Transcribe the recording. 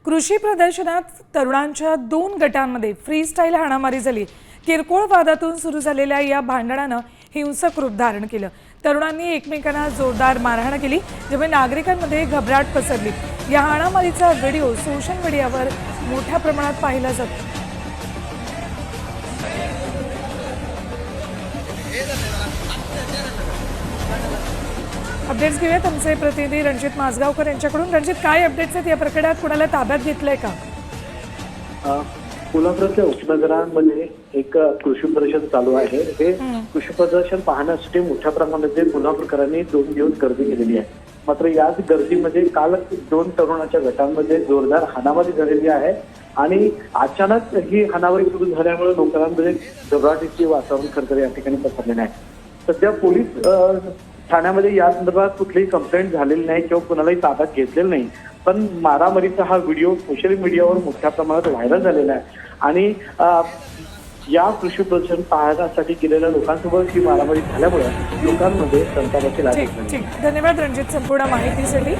कृषी प्रदर्शनात तरुणांच्या 2 गटांमध्ये फ्रीस्टाईल हाणामारी झाली। किरकोळ वादातून सुरू झालेल्या या भांडणानं हिंसक रूप धारण केलं। तरुणांनी एकमेकांना जोरदार मारहाण केली, ज्यामुळे नागरिकांमध्ये घबराट पसरली। या हाणामारीचा व्हिडिओ सोशल मीडियावर मोठ्या प्रमाणात पाहिला जातो। अपडेट्स घेऊयात आमचे प्रतिनिधी रणजित माजगावकर यांच्याकडून। रणजित, काय अपडेट्स आहेत या प्रकरणात? कुणाला ताब्यात घेतलंय का? कोल्हापूरच्या उपनगरांमध्ये एक कृषी प्रदर्शन चालू आहे। हे कृषी प्रदर्शन पाहण्यासाठी मोठ्या प्रमाणात कोल्हापूरकरांनी 2 दिवस गर्दी केलेली आहे। मात्र याच गर्दीमध्ये काल 2 तरुणाच्या गटांमध्ये जोरदार हाणामारी झालेली आहे आणि अचानक ही हाणामारी सुरू झाल्यामुळे लोकांमध्ये घबराटीचे वातावरण खरतर या ठिकाणी पसरलेले आहे। सध्या पोलीस ठाण्यामध्ये या संदर्भात कुठलीही कंप्लेंट झालेली नाही किंवा कुणालाही ताब्यात घेतलेलं नाही, पण मारामारीचा हा व्हिडिओ सोशल मीडियावर मोठ्या प्रमाणात व्हायरल झालेला आहे आणि या कृषी प्रदर्शन पाहण्यासाठी गेलेल्या लोकांसोबत ही मारामारी झाल्यामुळे लोकांमध्ये संतापाची लाट झाली। धन्यवाद रणजित संपूर्ण माहितीसाठी।